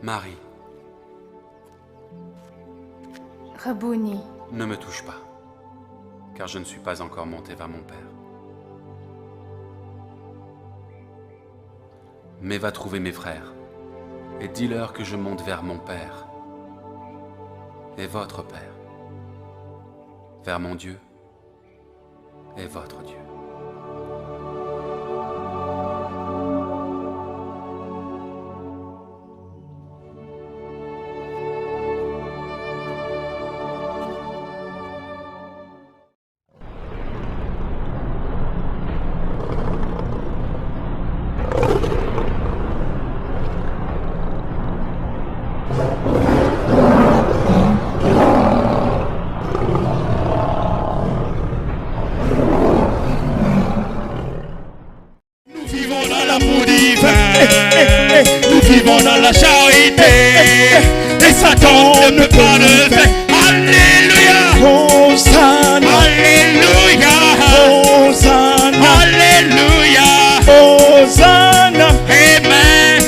Marie, Rabouni, ne me touche pas, car je ne suis pas encore monté vers mon Père. Mais va trouver mes frères, et dis-leur que je monte vers mon Père et votre Père, vers mon Dieu et votre Dieu. Nous vivons dans la charité et Satan ne peut pas le faire. Alléluia, Hosanna, Alléluia, Hosanna, Alléluia, Hosanna, Amen,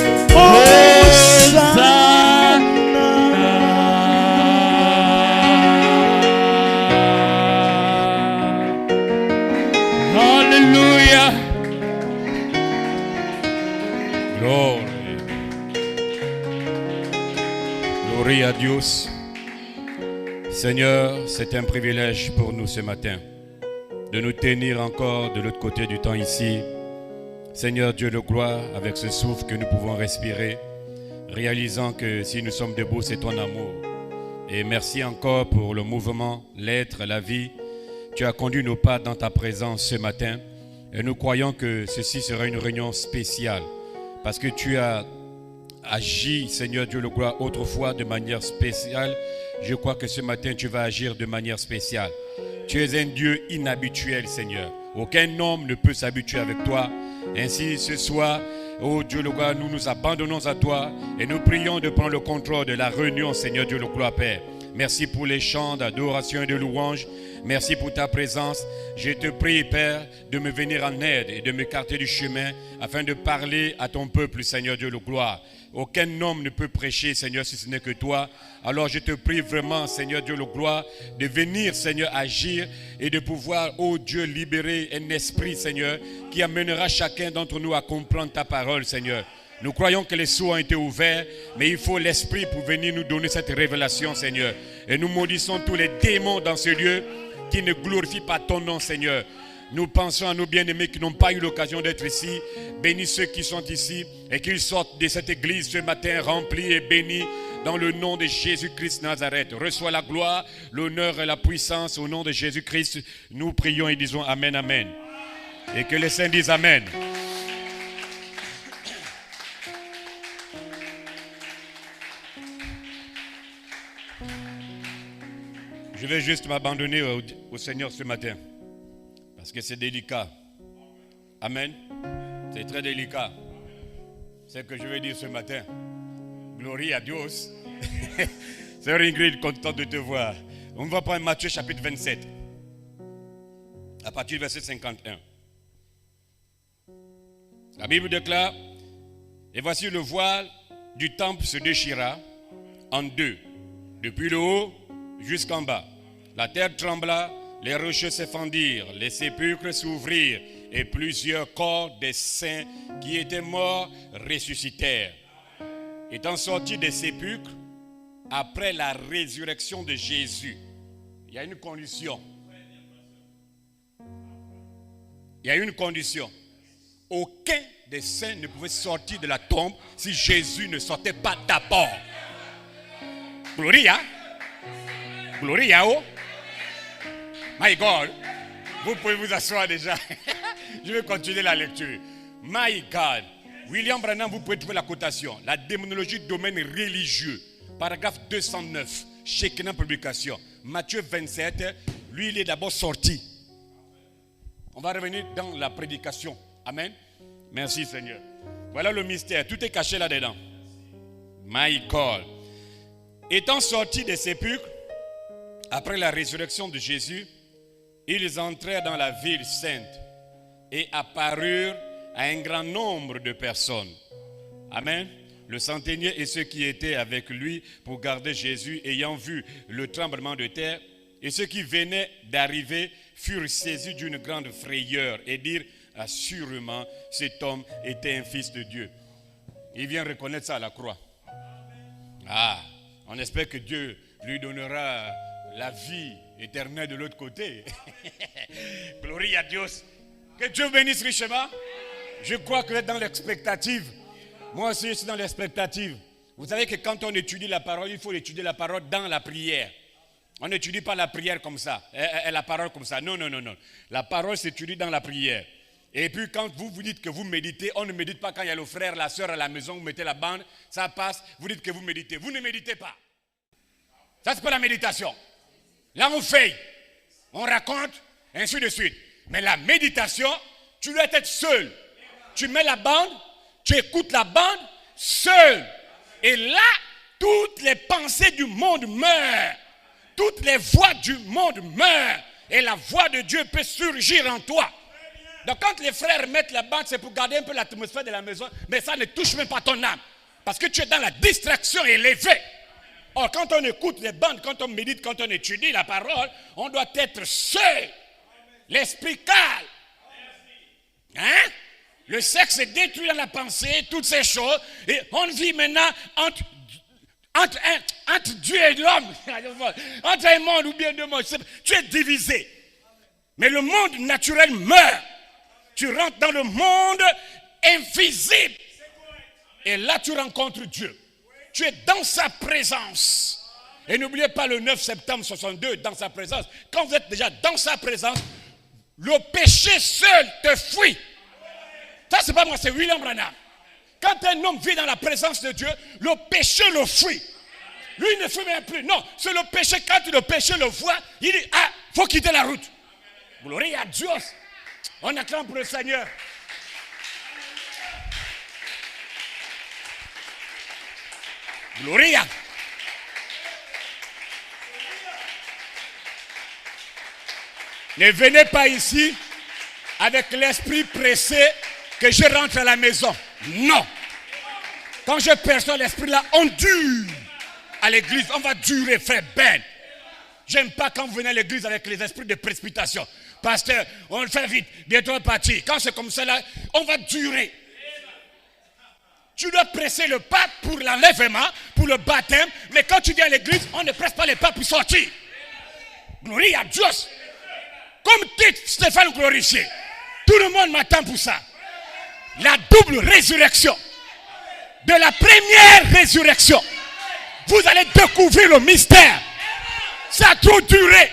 Alléluia. Gloria a Dios. Seigneur, c'est un privilège pour nous ce matin de nous tenir encore de l'autre côté du temps ici. Seigneur Dieu de gloire, avec ce souffle que nous pouvons respirer, réalisant que si nous sommes debout, c'est ton amour. Et merci encore pour le mouvement, l'être, la vie. Tu as conduit nos pas dans ta présence ce matin et nous croyons que ceci sera une réunion spéciale parce que tu as agi, Seigneur Dieu le gloire, autrefois de manière spéciale. Je crois que ce matin, tu vas agir de manière spéciale. Tu es un Dieu inhabituel, Seigneur. Aucun homme ne peut s'habituer avec toi. Ainsi, ce soir, oh Dieu le gloire, nous nous abandonnons à toi et nous prions de prendre le contrôle de la réunion, Seigneur Dieu le gloire, Père. Merci pour les chants d'adoration et de louange. Merci pour ta présence. Je te prie, Père, de me venir en aide et de m'écarter du chemin afin de parler à ton peuple, Seigneur Dieu le gloire. Aucun homme ne peut prêcher, Seigneur, si ce n'est que toi. Alors je te prie vraiment, Seigneur Dieu le gloire, de venir, Seigneur, agir et de pouvoir, oh Dieu, libérer un esprit, Seigneur, qui amènera chacun d'entre nous à comprendre ta parole, Seigneur. Nous croyons que les cieux ont été ouverts, mais il faut l'esprit pour venir nous donner cette révélation, Seigneur. Et nous maudissons tous les démons dans ce lieu qui ne glorifient pas ton nom, Seigneur. Nous pensons à nos bien-aimés qui n'ont pas eu l'occasion d'être ici. Bénis ceux qui sont ici et qu'ils sortent de cette église ce matin remplis et bénis dans le nom de Jésus-Christ Nazareth. Reçois la gloire, l'honneur et la puissance au nom de Jésus-Christ. Nous prions et disons Amen, Amen. Et que les saints disent Amen. Je vais juste m'abandonner au Seigneur ce matin. Parce que c'est délicat. Amen. C'est très délicat. C'est ce que je vais dire ce matin. Gloria a Dios. Sœur Ingrid, content de te voir. On va prendre Matthieu chapitre 27. À partir du verset 51. La Bible déclare: et voici le voile du temple se déchira en deux, depuis le haut jusqu'en bas. La terre trembla, les rochers se fendirent, les sépulcres s'ouvrirent, et plusieurs corps des saints qui étaient morts ressuscitèrent. Étant sortis des sépulcres, après la résurrection de Jésus, il y a une condition. Il y a une condition. Aucun des saints ne pouvait sortir de la tombe si Jésus ne sortait pas d'abord. Gloria. Gloria, oh. My God. Vous pouvez vous asseoir déjà. Je vais continuer la lecture. My God. William Branham, vous pouvez trouver la cotation. La démonologie du domaine religieux. Paragraphe 209. Shekinah Publication. Matthieu 27. Lui, il est d'abord sorti. On va revenir dans la prédication. Amen. Merci Seigneur. Voilà le mystère. Tout est caché là-dedans. My God. Étant sortis des sépulcres, après la résurrection de Jésus, ils entrèrent dans la ville sainte et apparurent à un grand nombre de personnes. Amen. Le centenier et ceux qui étaient avec lui pour garder Jésus, ayant vu le tremblement de terre, et ceux qui venaient d'arriver furent saisis d'une grande frayeur et dirent, assurément, cet homme était un fils de Dieu. Il vient reconnaître ça à la croix. Ah, on espère que Dieu lui donnera la vie éternelle de l'autre côté. Gloria a Dieu. Que Dieu bénisse richement. Je crois que vous êtes dans l'expectative. Moi aussi, je suis dans l'expectative. Vous savez que quand on étudie la parole, il faut étudier la parole dans la prière. On n'étudie pas la prière comme ça, la parole comme ça. Non. La parole s'étudie dans la prière. Et puis quand vous dites que vous méditez, on ne médite pas quand il y a le frère, la soeur à la maison, vous mettez la bande, ça passe, vous dites que vous méditez. Vous ne méditez pas. Ça, c'est pas la méditation. Là, on fait, on raconte, ainsi de suite. Mais la méditation, tu dois être seul. Tu mets la bande, tu écoutes la bande, seul. Et là, toutes les pensées du monde meurent. Toutes les voix du monde meurent. Et la voix de Dieu peut surgir en toi. Donc quand les frères mettent la bande, c'est pour garder un peu l'atmosphère de la maison. Mais ça ne touche même pas ton âme. Parce que tu es dans la distraction élevée. Or, quand on écoute les bandes, quand on médite, quand on étudie la parole, on doit être seul. L'esprit calme. Hein? Le sexe est détruit dans la pensée, toutes ces choses. Et on vit maintenant entre Dieu et l'homme. Entre un monde ou bien deux mondes. Tu es divisé. Mais le monde naturel meurt. Tu rentres dans le monde invisible. Et là, tu rencontres Dieu. Tu es dans sa présence. Et n'oubliez pas le 9 septembre 62, dans sa présence. Quand vous êtes déjà dans sa présence, le péché seul te fuit. Ça, c'est pas moi, c'est William Branham. Quand un homme vit dans la présence de Dieu, le péché le fuit. Lui, il ne fuit même plus. Non, c'est le péché. Quand le péché le voit, il dit, ah, il faut quitter la route. Gloria à Dieu. On acclame pour le Seigneur. Gloria. Ne venez pas ici avec l'esprit pressé que je rentre à la maison. Non. Quand je perçois l'esprit là, on dure à l'église. On va durer, frère Ben. J'aime pas quand vous venez à l'église avec les esprits de précipitation. Pasteur, on le fait vite, bientôt on est parti. Quand c'est comme ça là, on va durer. Tu dois presser le pas pour l'enlèvement, pour le baptême. Mais quand tu viens à l'église, on ne presse pas les pas pour sortir. Gloria à Dieu. Comme titre Stéphane glorifié. Tout le monde m'attend pour ça. La double résurrection. De la première résurrection. Vous allez découvrir le mystère. Ça a trop duré.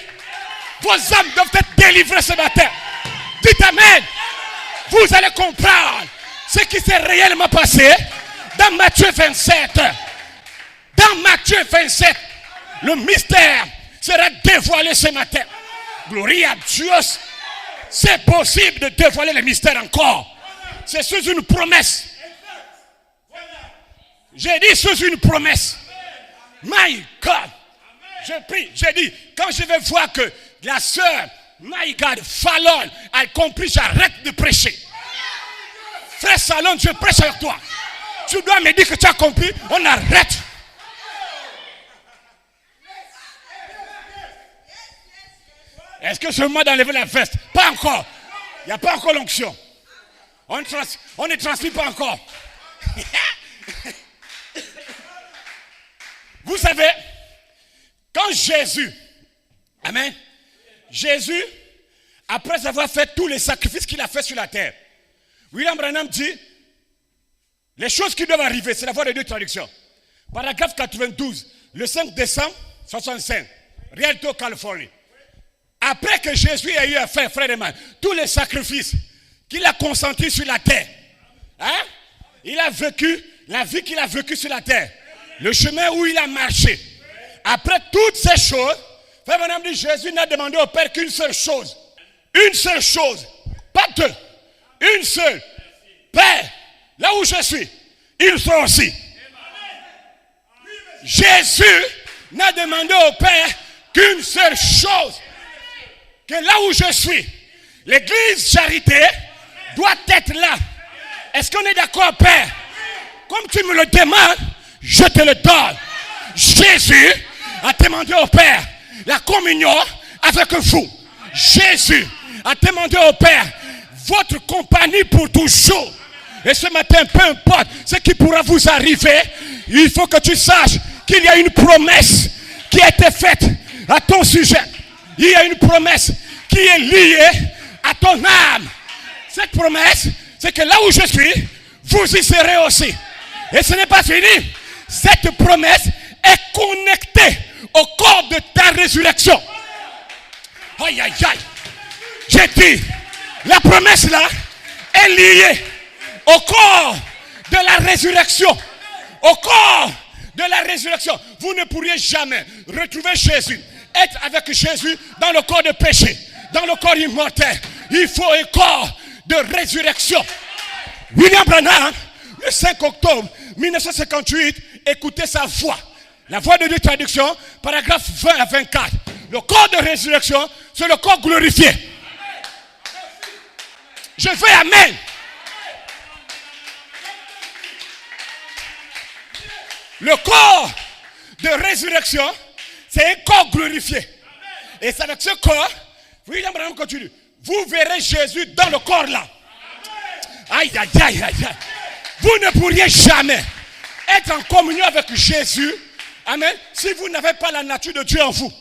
Vos âmes doivent être délivrées ce matin. Dites Amen. Vous allez comprendre ce qui s'est réellement passé dans Matthieu 27. Dans Matthieu 27, le mystère sera dévoilé ce matin. Gloria à Dieu. C'est possible de dévoiler le mystère encore. C'est sous une promesse. J'ai dit sous une promesse. My God. Je prie, j'ai dit, quand je vais voir que la sœur, my God, Fallon, a compris, j'arrête de prêcher. Frère Salon, je prêche avec toi. Tu dois me dire que tu as compris, on arrête. Est-ce que c'est le moment d'enlever la veste? Pas encore. Il n'y a pas encore l'onction. On ne transmet pas encore. Vous savez, quand Jésus, amen, Jésus, après avoir fait tous les sacrifices qu'il a fait sur la terre, William Branham dit, les choses qui doivent arriver, c'est la voie de deux traductions. Paragraphe 92, le 5 décembre 65, Rialto, Californie. Après que Jésus a eu à faire, frère et mère, tous les sacrifices qu'il a consentis sur la terre, hein, il a vécu la vie qu'il a vécue sur la terre, le chemin où il a marché. Après toutes ces choses, frère Branham dit, Jésus n'a demandé au Père qu'une seule chose. Une seule chose. Pas deux. Une seule. Père, là où je suis, ils sont aussi. Jésus n'a demandé au Père qu'une seule chose. Que là où je suis, l'église charité doit être là. Est-ce qu'on est d'accord, Père? Comme tu me le demandes, je te le donne. Jésus a demandé au Père la communion avec vous. Jésus a demandé au Père votre compagnie pour toujours. Et ce matin, peu importe ce qui pourra vous arriver, il faut que tu saches qu'il y a une promesse qui a été faite à ton sujet. Il y a une promesse qui est liée à ton âme. Cette promesse, c'est que là où je suis, vous y serez aussi. Et ce n'est pas fini. Cette promesse est connectée au corps de ta résurrection. Aïe, aïe, aïe. J'ai dit, la promesse là est liée au corps de la résurrection. Au corps de la résurrection. Vous ne pourriez jamais retrouver Jésus, être avec Jésus dans le corps de péché, dans le corps immortel. Il faut un corps de résurrection. William Branham, le 5 octobre 1958, écoutez sa voix. La voix de Dieu, traduction, paragraphe 20 à 24. Le corps de résurrection, c'est le corps glorifié. Je fais amen. Le corps de résurrection, c'est un corps glorifié. Et c'est avec ce corps, William Branham continue, vous verrez Jésus dans le corps là. Aïe, aïe, aïe, aïe, aïe. Vous ne pourriez jamais être en communion avec Jésus, amen, si vous n'avez pas la nature de Dieu en vous.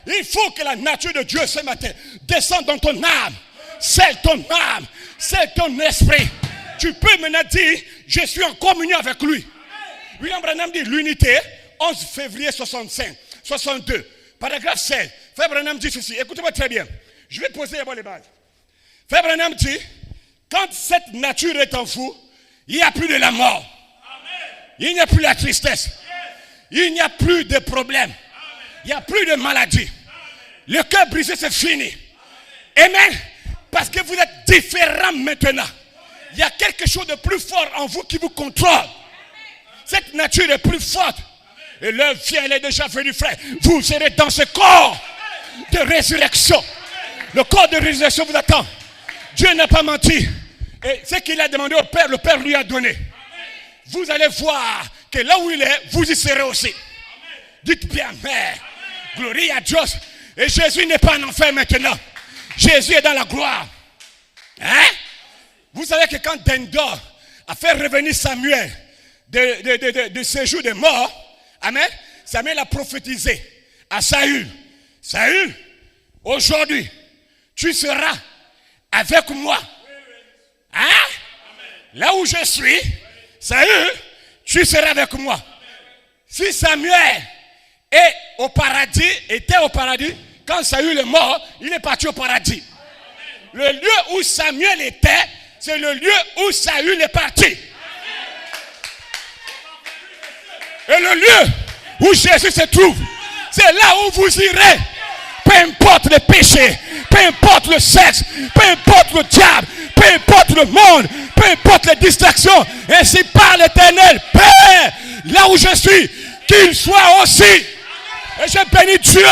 Il faut que la nature de Dieu ce matin descende dans ton âme. C'est ton âme, c'est ton esprit. Tu peux maintenant dire, je suis en communion avec lui. William Branham dit l'unité, 11 février 62, paragraphe 16. Frère Branham dit ceci, écoutez-moi très bien. Je vais poser d'abord les bases. Frère Branham dit, quand cette nature est en vous, il n'y a plus de la mort. Il n'y a plus de la tristesse. Il n'y a plus de problèmes. Il n'y a plus de maladie. Le cœur brisé, c'est fini. Amen. Parce que vous êtes différents maintenant. Il y a quelque chose de plus fort en vous qui vous contrôle. Cette nature est plus forte. Et l'heure vient, elle est déjà venue, frère. Vous serez dans ce corps de résurrection. Le corps de résurrection vous attend. Dieu n'a pas menti. Et ce qu'il a demandé au Père, le Père lui a donné. Vous allez voir que là où il est, vous y serez aussi. Dites bien, Mère. Gloire à Dieu. Et Jésus n'est pas en enfer maintenant. Jésus est dans la gloire. Hein? Vous savez que quand Dendor a fait revenir Samuel de séjour des morts, amen, Samuel a prophétisé à Saül. Saül, aujourd'hui, tu seras avec moi. Hein? Là où je suis, Saül, tu seras avec moi. Si Samuel était au paradis, quand Saül est mort, il est parti au paradis. Le lieu où Samuel était, c'est le lieu où Saül est parti. Et le lieu où Jésus se trouve, c'est là où vous irez. Peu importe le péché, peu importe le sexe, peu importe le diable, peu importe le monde, peu importe les distractions, ainsi par l'Éternel, Père, là où je suis, qu'il soit aussi. Et je bénis Dieu.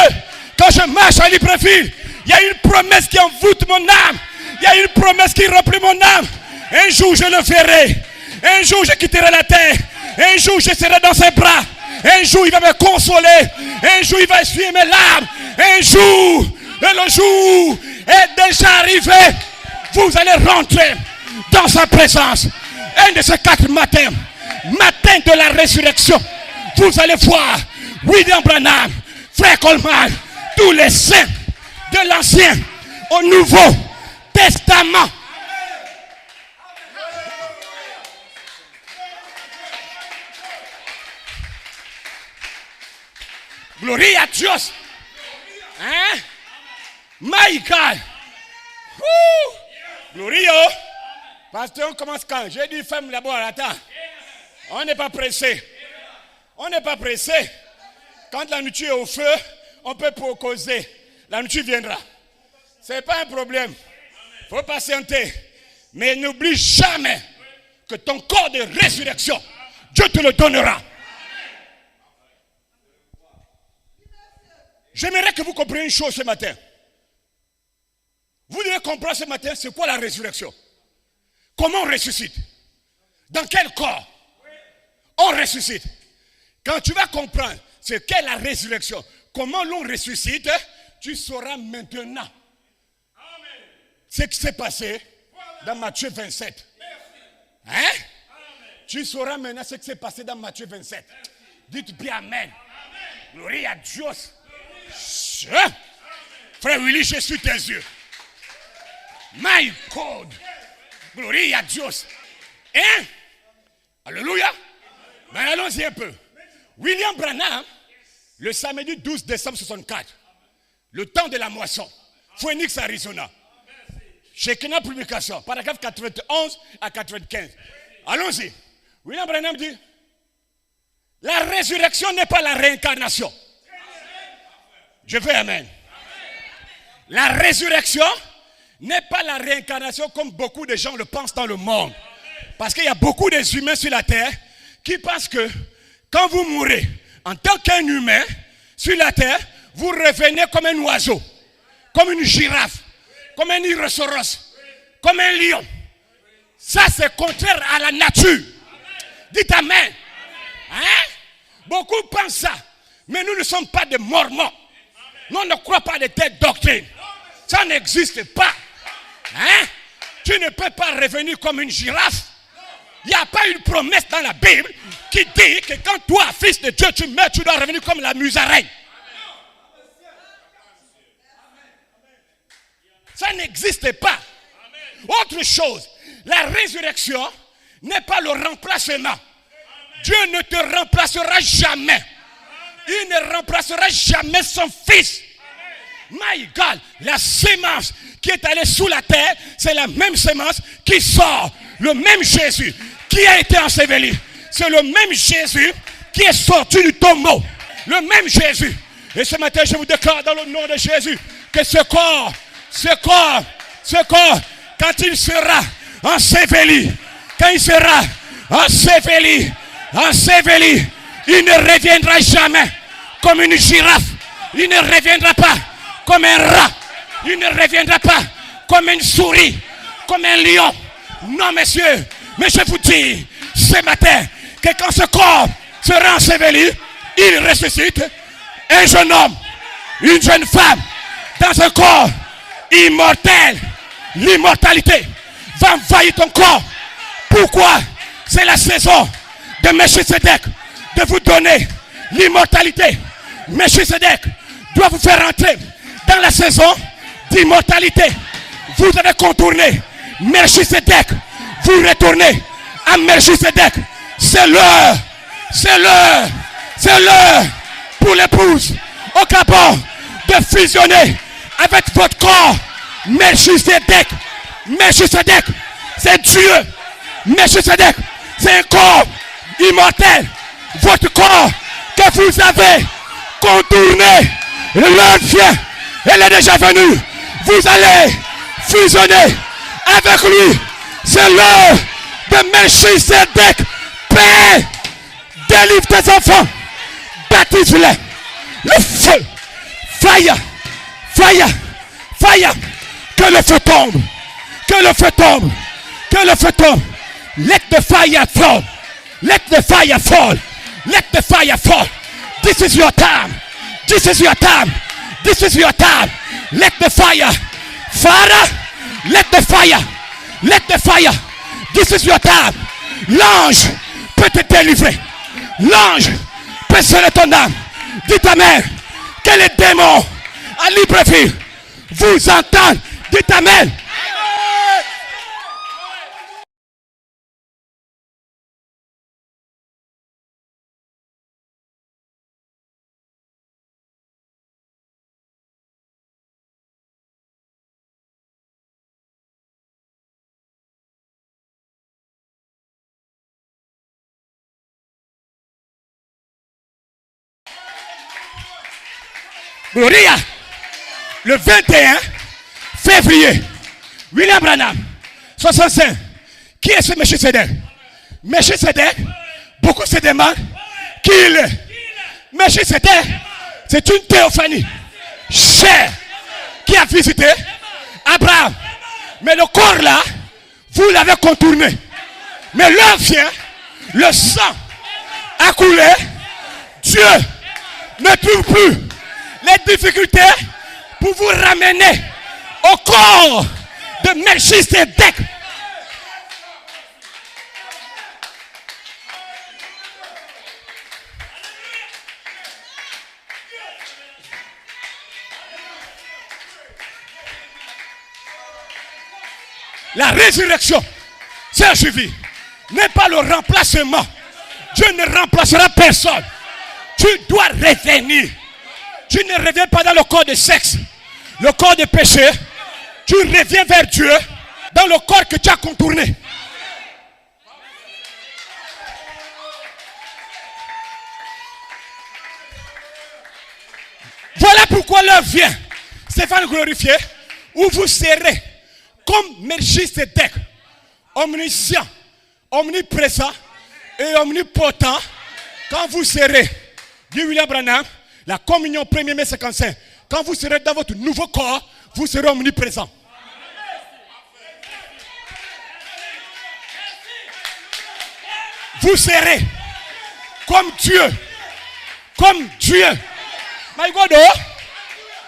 Quand je marche à Libreville, il y a une promesse qui envoûte mon âme. Il y a une promesse qui remplit mon âme. Un jour je le verrai. Un jour je quitterai la terre. Un jour je serai dans ses bras. Un jour il va me consoler. Un jour il va essuyer mes larmes. Un jour, et le jour est déjà arrivé. Vous allez rentrer dans sa présence. Un de ces 4 matins, matin de la résurrection, vous allez voir William Branham, Frère Coleman, tous les saints de l'Ancien au Nouveau Testament. Gloire à Dieu. Hein? My God. Gloria. Pasteur, on commence quand? J'ai dit femme d'abord, attends. On n'est pas pressé. On n'est pas pressé. Quand la nourriture est au feu, on peut causer. La nourriture viendra. Ce n'est pas un problème. Il faut patienter. Mais n'oublie jamais que ton corps de résurrection, Dieu te le donnera. J'aimerais que vous compreniez une chose ce matin. Vous devez comprendre ce matin c'est quoi la résurrection. Comment on ressuscite. Dans quel corps. on ressuscite. Quand tu vas comprendre ce qu'est la résurrection, comment l'on ressuscite, tu sauras maintenant ce qui s'est passé dans Matthieu 27. Hein? Tu sauras maintenant ce qui s'est passé dans Matthieu 27. Dites bien Amen. Gloire à Dieu. Frère Willy, je suis tes yeux. My God. Gloire à Dieu. Hein? Alléluia. Mais allons-y un peu. William Branham, le samedi 12 décembre 64, le temps de la moisson, Phoenix, Arizona. Shekinah Publication, paragraphe 91 à 95. Allons-y. William Branham dit, la résurrection n'est pas la réincarnation. Je veux Amen. La résurrection n'est pas la réincarnation comme beaucoup de gens le pensent dans le monde. Parce qu'il y a beaucoup d'humains sur la terre qui pensent que quand vous mourrez en tant qu'un humain sur la terre, vous revenez comme un oiseau, comme une girafe, comme un rhinocéros, comme un lion. Ça, c'est contraire à la nature. Dites Amen. Hein? Beaucoup pensent ça. Mais nous ne sommes pas des mormons. Nous ne croyons pas de telles doctrines. Ça n'existe pas. Hein? Tu ne peux pas revenir comme une girafe. Il n'y a pas une promesse dans la Bible qui dit que quand toi, fils de Dieu, tu meurs, tu dois revenir comme la musaraigne. Ça n'existe pas. Autre chose, la résurrection n'est pas le remplacement. Dieu ne te remplacera jamais. Il ne remplacera jamais son fils. My God, la sémence qui est allée sous la terre, c'est la même sémence qui sort. Le même Jésus qui a été enseveli. C'est le même Jésus qui est sorti du tombeau. Le même Jésus. Et ce matin, je vous déclare dans le nom de Jésus que ce corps, quand il sera enseveli, il ne reviendra jamais comme une girafe. Il ne reviendra pas comme un rat. Il ne reviendra pas comme une souris, comme un lion. Non, messieurs, mais je vous dis ce matin que quand ce corps sera enseveli, il ressuscite. Un jeune homme, une jeune femme, dans un corps immortel. L'immortalité va envahir ton corps. Pourquoi? C'est la saison de Melchisedec de vous donner l'immortalité. Melchisedec doit vous faire entrer dans la saison d'immortalité. Vous avez contourné Melchisedec. Vous retournez à Melchisedec. C'est l'heure. C'est l'heure pour l'épouse au Gabon de fusionner avec votre corps. Melchisedec, c'est Dieu. Melchisedec, c'est un corps immortel. Votre corps que vous avez contourné, l'heure vient, elle est déjà venue. Vous allez fusionner avec lui. C'est l'heure de Melchisedec. Père, délivre tes enfants, baptise-les. Le feu, fire. Que le feu tombe. Let the fire fall. Let the fire fall. This is your time. Let the fire. Father, let the fire. This is your time. L'ange peut te délivrer. L'ange peut sauver ton âme. Dites Amen. Que les démons à Libreville vous entendent. Dites Amen. Gloria. Le 21 février, William Branham, 65. Qui est ce Melchisedec? Melchisedec, beaucoup se demandent qui il est. Melchisedec, c'est une théophanie chère qui a visité Abraham. Mais le corps là, vous l'avez contourné. Mais l'heure vient, le sang a coulé, Dieu ne trouve plus les difficultés pour vous ramener au corps de Melchisedec. La résurrection, c'est suivi, n'est pas le remplacement. Dieu ne remplacera personne. Tu dois revenir. Tu ne reviens pas dans le corps de sexe, le corps de péché. Tu reviens vers Dieu dans le corps que tu as contourné. Voilà pourquoi l'heure vient, Stéphane glorifié, où vous serez comme Melchisedec, omniscient, omniprésent et omnipotent, quand vous serez, dit William Branham, la communion 1er mai 55, quand vous serez dans votre nouveau corps, vous serez omniprésent. Vous serez comme Dieu, comme Dieu. My God,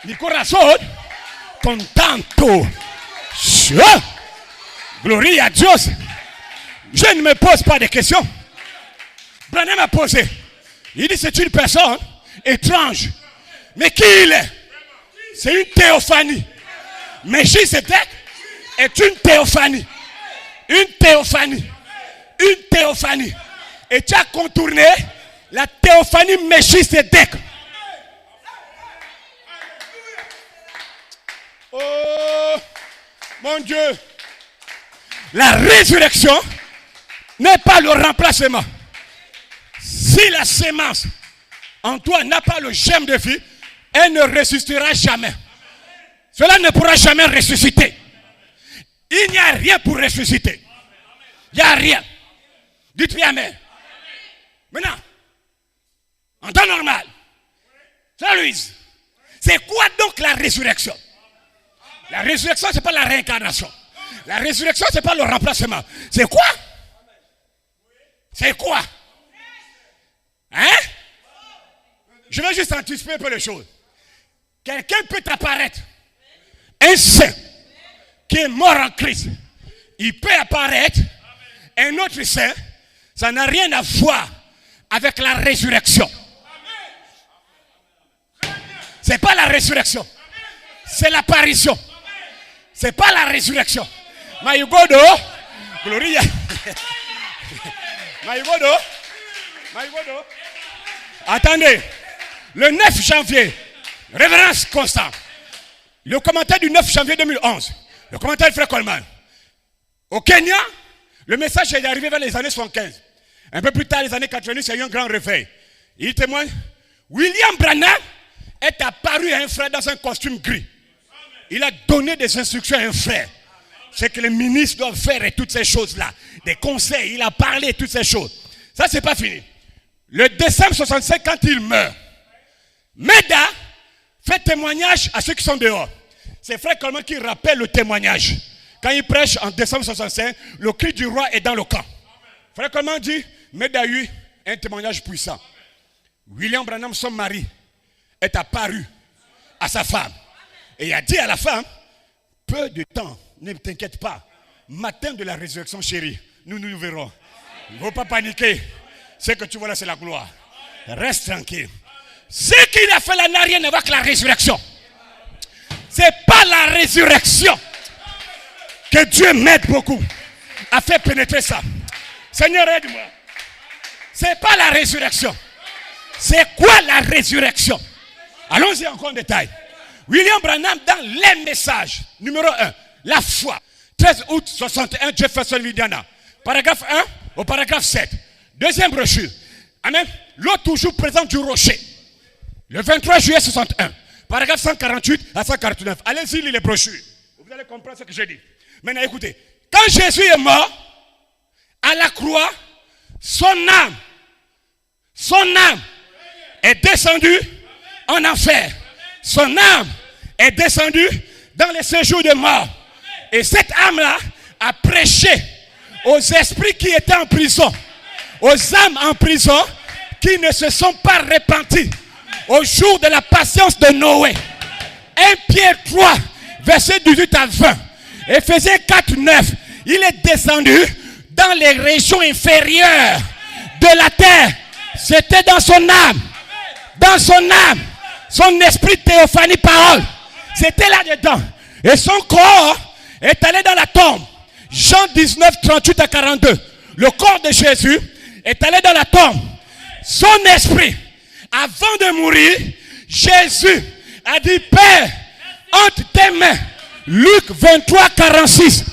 mi corazón con tanto. Gloria a Dieu. Je ne me pose pas de questions. Branham m'a posé. Il dit c'est une personne étrange. Mais qui il est? C'est une théophanie. Melchisedec est une théophanie. Une théophanie. Une théophanie. Et tu as contourné la théophanie Melchisedec. Oh mon Dieu. La résurrection n'est pas le remplacement. Si la sémence en toi n'a pas le germe de vie, elle ne ressuscitera jamais. Cela ne pourra jamais ressusciter. Il n'y a rien pour ressusciter. Il n'y a rien. Dites-lui amen. Maintenant, en temps normal, c'est Louise. C'est quoi donc la résurrection? La résurrection, ce n'est pas la réincarnation. La résurrection, ce n'est pas le remplacement. C'est quoi? C'est quoi? Hein? Je vais juste anticiper un peu les choses. Quelqu'un peut apparaître. Un saint qui est mort en Christ. Il peut apparaître. Un autre saint. Ça n'a rien à voir avec la résurrection. Ce n'est pas la résurrection. C'est l'apparition. Ce n'est pas la résurrection. Maïgodo. Gloria. Maïgodo. Maïgodo. Attendez. Le 9 janvier, révérence Constant. Le commentaire du 9 janvier 2011. Le commentaire de Frère Coleman. Au Kenya, le message est arrivé vers les années 75. Un peu plus tard, les années 90, il y a eu un grand réveil. Il témoigne. William Branham est apparu à un frère dans un costume gris. Il a donné des instructions à un frère. C'est que les ministres doivent faire et toutes ces choses-là. Des conseils, il a parlé et toutes ces choses. Ça, c'est pas fini. Le décembre 65, quand il meurt, Meda fait témoignage à ceux qui sont dehors. C'est Frère Coleman qui rappelle le témoignage. Quand il prêche en décembre 65, le cri du roi est dans le camp. Frère Coleman dit, Meda a eu un témoignage puissant. William Branham, son mari, est apparu à sa femme. Et il a dit à la femme, peu de temps, ne t'inquiète pas. Matin de la résurrection, chérie, nous verrons. Il ne faut pas paniquer. Ce que tu vois là, c'est la gloire. Reste tranquille. Ce qu'il a fait là n'a rien à voir avec la résurrection. Ce n'est pas la résurrection que Dieu m'aide beaucoup à faire pénétrer ça. Seigneur, aide-moi. Ce n'est pas la résurrection. C'est quoi la résurrection? Allons-y encore en détail. William Branham, dans les messages, numéro 1, la foi. 13 août 61, Jefferson, Indiana. Paragraphe 1 au paragraphe 7. Deuxième brochure. Amen. L'eau toujours présente du rocher. Le 23 juillet 61. Paragraphe 148 à 149. Allez-y, lisez les brochures. Vous allez comprendre ce que j'ai dit. Maintenant, écoutez. Quand Jésus est mort, à la croix, son âme est descendue en enfer. Son âme est descendue dans les séjours de mort. Et cette âme-là a prêché aux esprits qui étaient en prison, aux âmes en prison, qui ne se sont pas repentis au jour de la patience de Noé. 1 Pierre 3, verset 18 à 20. Éphésiens 4, 9. Il est descendu dans les régions inférieures de la terre. C'était dans son âme. Dans son âme. Son esprit théophanie parole. C'était là-dedans. Et son corps est allé dans la tombe. Jean 19, 38 à 42. Le corps de Jésus est allé dans la tombe. Son esprit, avant de mourir, Jésus a dit, Père, entre tes mains, Luc 23, 46,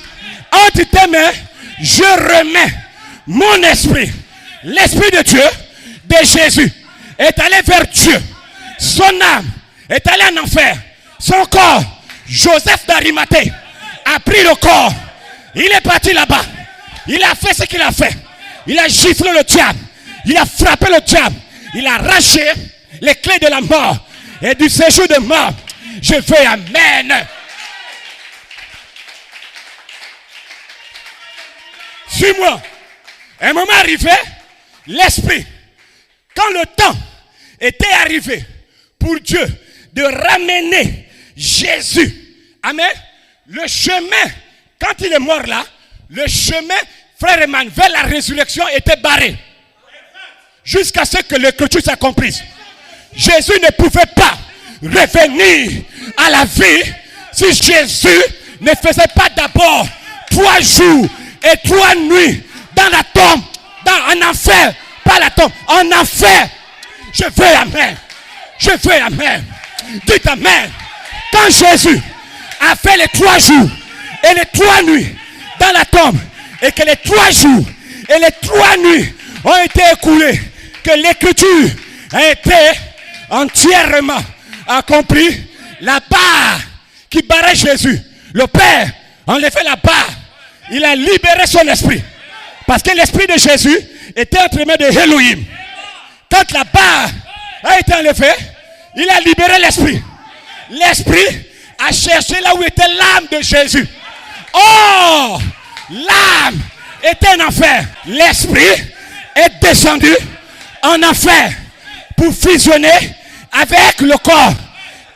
entre tes mains, je remets mon esprit. L'esprit de Dieu, de Jésus, est allé vers Dieu. Son âme est allée en enfer. Son corps, Joseph d'Arimathée, a pris le corps. Il est parti là-bas. Il a fait ce qu'il a fait. Il a giflé le diable. Il a frappé le diable. Il a arraché les clés de la mort et du séjour de mort. Je fais Amen. Suis-moi. Un moment arrivé, l'esprit, quand le temps était arrivé pour Dieu de ramener Jésus, amen, le chemin, quand il est mort là, le chemin, frère Emmanuel, vers la résurrection était barré. Jusqu'à ce que l'écriture s'accomplisse. Jésus ne pouvait pas revenir à la vie si Jésus ne faisait pas d'abord 3 jours et 3 nuits dans la tombe, en enfer, pas la tombe, en enfer. Je veux Amen. Je veux Amen. Dites Amen. Quand Jésus a fait les 3 jours et les 3 nuits dans la tombe, et que les 3 jours et les 3 nuits ont été écoulés, que l'écriture a été entièrement accomplie, la barre qui barrait Jésus, le Père a enlevé la barre, il a libéré son esprit, parce que l'esprit de Jésus était entre les mains de Elohim. Quand la barre a été enlevée, il a libéré l'esprit. L'esprit a cherché là où était l'âme de Jésus. Oh, l'âme était en enfer. L'esprit est descendu en enfer pour fusionner avec le corps.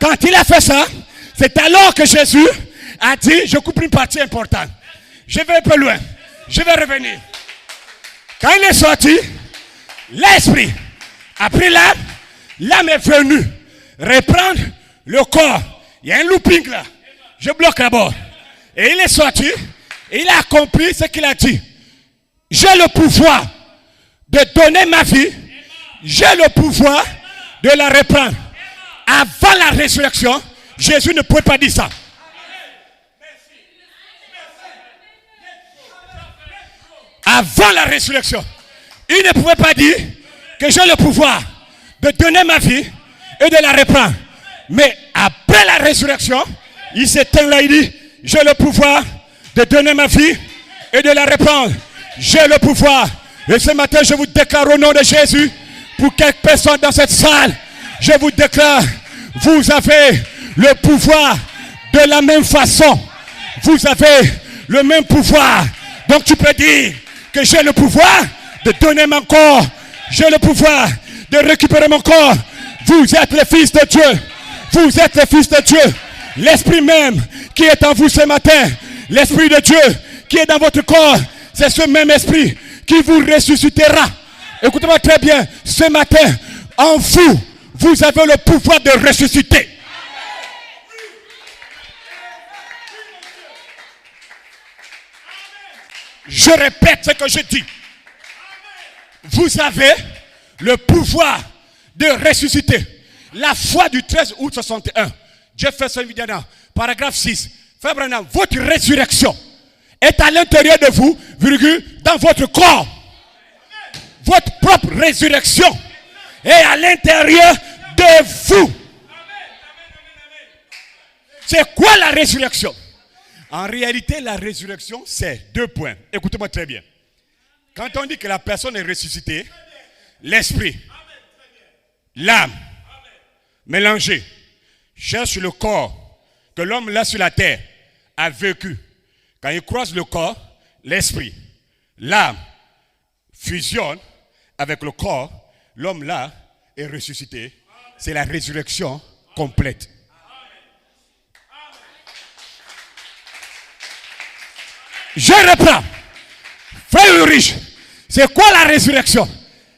Quand il a fait ça, c'est alors que Jésus a dit, je coupe une partie importante. Je vais un peu loin. Je vais revenir. Quand il est sorti, l'esprit a pris l'âme. L'âme est venue reprendre le corps. Il y a un looping là. Je bloque d'abord. Et il est sorti. Et il a accompli ce qu'il a dit. J'ai le pouvoir de donner ma vie. J'ai le pouvoir de la reprendre. Avant la résurrection, Jésus ne pouvait pas dire ça. Avant la résurrection, il ne pouvait pas dire que j'ai le pouvoir de donner ma vie et de la reprendre. Mais après la résurrection, il s'éteint là, il dit, j'ai le pouvoir de donner ma vie et de la reprendre. J'ai le pouvoir. Et ce matin, je vous déclare au nom de Jésus, pour quelques personnes dans cette salle, je vous déclare, vous avez le pouvoir de la même façon. Vous avez le même pouvoir. Donc tu peux dire que j'ai le pouvoir de donner mon corps. J'ai le pouvoir de récupérer mon corps. Vous êtes les fils de Dieu. Vous êtes les fils de Dieu. L'esprit même qui est en vous ce matin, l'esprit de Dieu qui est dans votre corps, c'est ce même esprit qui vous ressuscitera. Écoutez-moi très bien, ce matin, en vous, vous avez le pouvoir de ressusciter. Je répète ce que je dis. Vous avez le pouvoir de ressusciter. La foi du 13 août 61. Jefferson Vidiana, paragraphe 6. Frère Branham, votre résurrection est à l'intérieur de vous, virgule, dans votre corps. Votre propre résurrection est à l'intérieur de vous. C'est quoi la résurrection? En réalité, la résurrection, c'est 2 points. Écoutez-moi très bien. Quand on dit que la personne est ressuscitée, l'esprit, l'âme, mélangés, cherche le corps que l'homme là sur la terre a vécu. Quand il croise le corps, l'esprit, l'âme fusionnent avec le corps l'homme là est ressuscité. C'est la résurrection complète. Je reprends. Frère Ulrich, c'est quoi la résurrection?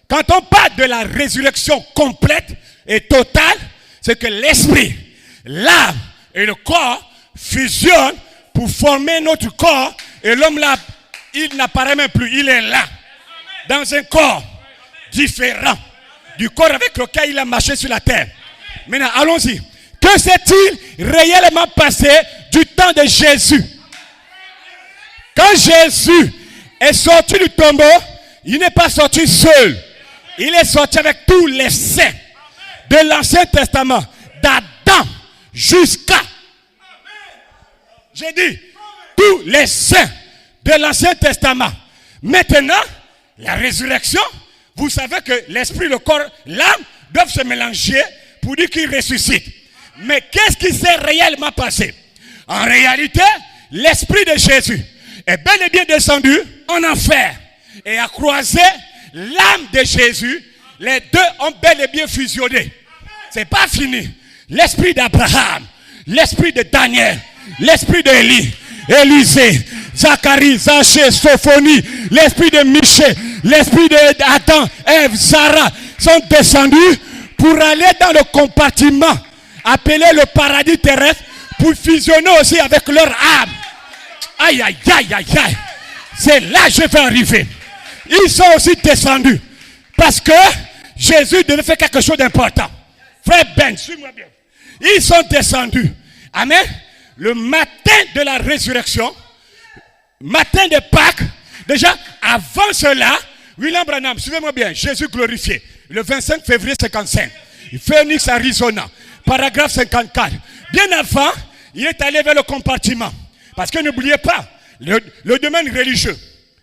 Quand on parle de la résurrection complète et totale, c'est que l'esprit, l'âme et le corps fusionnent pour former notre corps. Et l'homme là, il n'apparaît même plus. Il est là, dans un corps différent du corps avec lequel il a marché sur la terre. Maintenant, allons-y. Que s'est-il réellement passé du temps de Jésus? Quand Jésus est sorti du tombeau, il n'est pas sorti seul. Il est sorti avec tous les saints de l'Ancien Testament, d'Adam jusqu'à, j'ai dit, tous les saints de l'Ancien Testament. Maintenant, la résurrection, vous savez que l'esprit, le corps, l'âme doivent se mélanger pour dire qu'il ressuscite. Mais qu'est-ce qui s'est réellement passé? En réalité, l'esprit de Jésus est bel et bien descendu en enfer et a croisé l'âme de Jésus. Les deux ont bel et bien fusionné. C'est pas fini. L'esprit d'Abraham, l'esprit de Daniel, l'esprit d'Élie, Élisée, Zacharie, Zachée, Sophonie, l'esprit de Michée, l'esprit d'Adam, Ève, Sarah sont descendus pour aller dans le compartiment appelé le paradis terrestre pour fusionner aussi avec leur âme. Aïe, aïe, aïe, aïe, aïe. C'est là que je vais arriver. Ils sont aussi descendus parce que Jésus devait faire quelque chose d'important. Frère Ben, suis-moi bien. Ils sont descendus. Amen. Le matin de la résurrection, matin de Pâques, déjà avant cela, William Branham, suivez-moi bien, Jésus glorifié, le 25 février 55, Phoenix, Arizona, paragraphe 54. Bien avant, il est allé vers le compartiment. Parce que n'oubliez pas, le domaine religieux,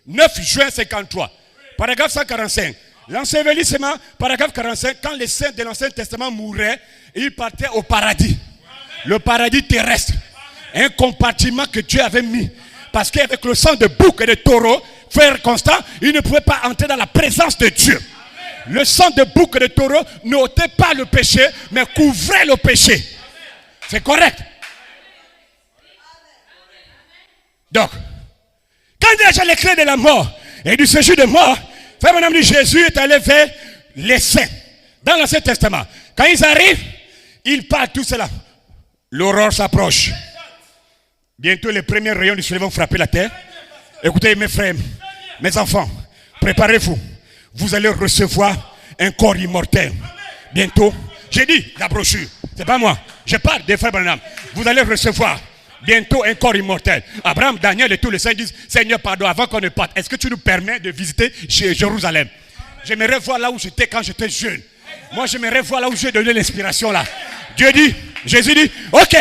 9 juin 53, paragraphe 145. L'ensevelissement, paragraphe 45, quand les saints de l'Ancien Testament mouraient, ils partaient au paradis. Le paradis terrestre. Un compartiment que Dieu avait mis. Parce qu'avec le sang de bouc et de taureau, frère Constant, ils ne pouvaient pas entrer dans la présence de Dieu. Le sang de bouc et de taureau n'ôtait pas le péché, mais couvrait le péché. C'est correct. Donc, quand déjà les clés de la mort et du séjour de mort, frère mon ami, Jésus est allé vers les saints dans l'Ancien Testament. Quand ils arrivent, ils parlent tout cela. L'aurore s'approche. Bientôt les premiers rayons du soleil vont frapper la terre. Écoutez mes frères, mes enfants, préparez-vous. Vous allez recevoir un corps immortel. Bientôt, j'ai dit la brochure, c'est pas moi. Je parle des frères Branham. Vous allez recevoir bientôt un corps immortel. Abraham, Daniel et tous les saints disent, Seigneur, pardon, avant qu'on ne parte, est-ce que tu nous permets de visiter chez Jérusalem? J'aimerais voir là où j'étais quand j'étais jeune. Moi, j'aimerais voir là où j'ai donné l'inspiration là. Dieu dit, Jésus dit, ok.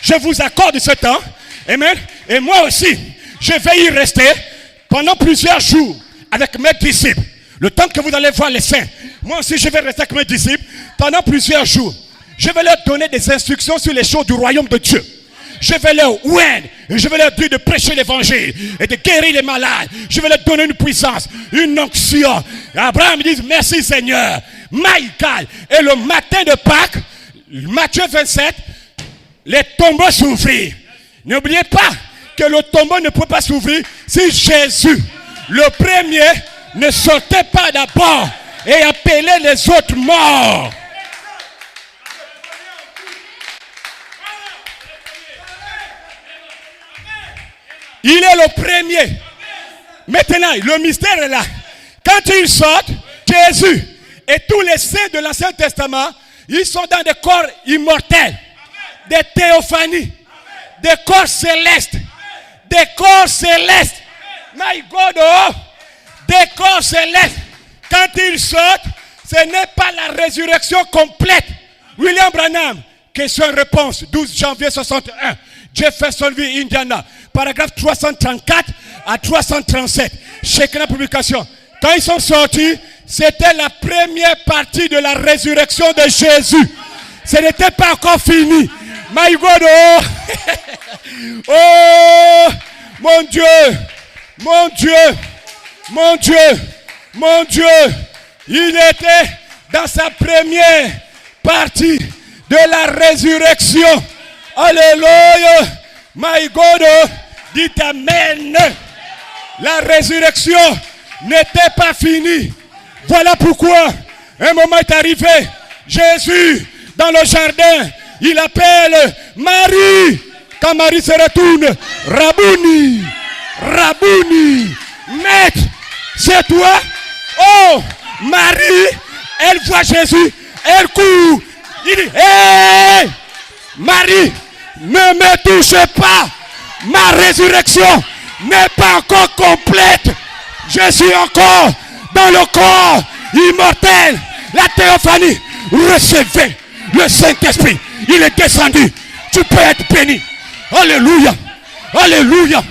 Je vous accorde ce temps. Amen. Et moi aussi, je vais y rester pendant plusieurs jours avec mes disciples. Le temps que vous allez voir les saints. Moi aussi, je vais rester avec mes disciples pendant plusieurs jours. Je vais leur donner des instructions sur les choses du royaume de Dieu. Je vais leur je vais leur dire de prêcher l'évangile et de guérir les malades. Je vais leur donner une puissance, une onction. Abraham dit merci Seigneur. Michael. Et le matin de Pâques, Matthieu 27, les tombeaux s'ouvrirent. N'oubliez pas que le tombeau ne peut pas s'ouvrir si Jésus, le premier, ne sortait pas d'abord et appelait les autres morts. Il est le premier. Maintenant, le mystère est là. Quand ils sortent, Jésus et tous les saints de l'Ancien Testament, ils sont dans des corps immortels, des théophanies, des corps célestes, des corps célestes. My God, oh, des corps célestes. Quand ils sortent, ce n'est pas la résurrection complète. William Branham, question-réponse, 12 janvier 61. Jeffersonville, Indiana, paragraphe 334 à 337. Shekinah Publication. Quand ils sont sortis, c'était la première partie de la résurrection de Jésus. Ce n'était pas encore fini. My God, oh, oh, mon Dieu, mon Dieu, mon Dieu, mon Dieu, Il était dans sa première partie de la résurrection. Alléluia. My God, dites Amen. La résurrection n'était pas finie. Voilà pourquoi un moment est arrivé. Jésus, dans le jardin, il appelle Marie. Quand Marie se retourne, Rabouni, Rabouni, Maître, c'est toi? Oh, Marie, elle voit Jésus, elle court. Il dit, hé, Marie, ne me touchez pas. Ma résurrection n'est pas encore complète. Je suis encore dans le corps immortel. La théophanie, recevez le Saint-Esprit. Il est descendu. Tu peux être béni. Alléluia. Alléluia.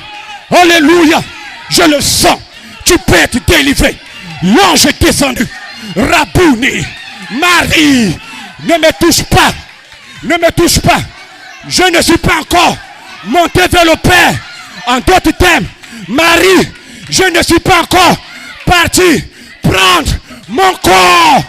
Alléluia. Je le sens. Tu peux être délivré. L'ange est descendu. Rabouni. Marie. Ne me touche pas. Ne me touche pas. Je ne suis pas encore monté vers le Père. En d'autres termes, Marie, je ne suis pas encore parti prendre mon corps.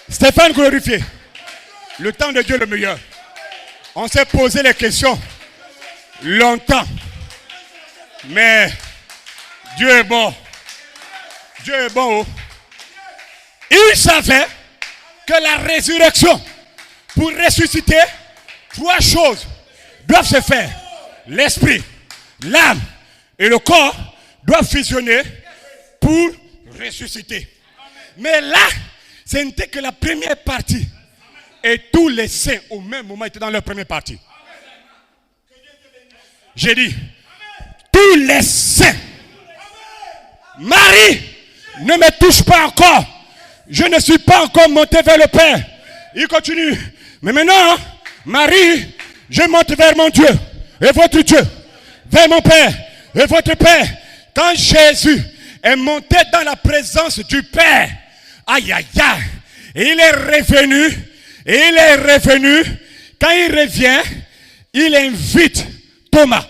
Stéphane glorifié. Le temps de Dieu est le meilleur. On s'est posé les questions longtemps. Mais Dieu est bon. Dieu est bon. Il savait que la résurrection, pour ressusciter, 3 choses doivent se faire. L'esprit, l'âme et le corps doivent fusionner pour ressusciter. Mais là, ce n'était que la première partie. Et tous les saints, au même moment, étaient dans leur première partie. J'ai dit, tous les saints. Marie, ne me touche pas encore. Je ne suis pas encore monté vers le Père. Il continue. Mais maintenant, Marie, je monte vers mon Dieu et votre Dieu. Vers mon Père et votre Père. Quand Jésus est monté dans la présence du Père, aïe, aïe, aïe. Et il est revenu. Quand il revient, il invite Thomas.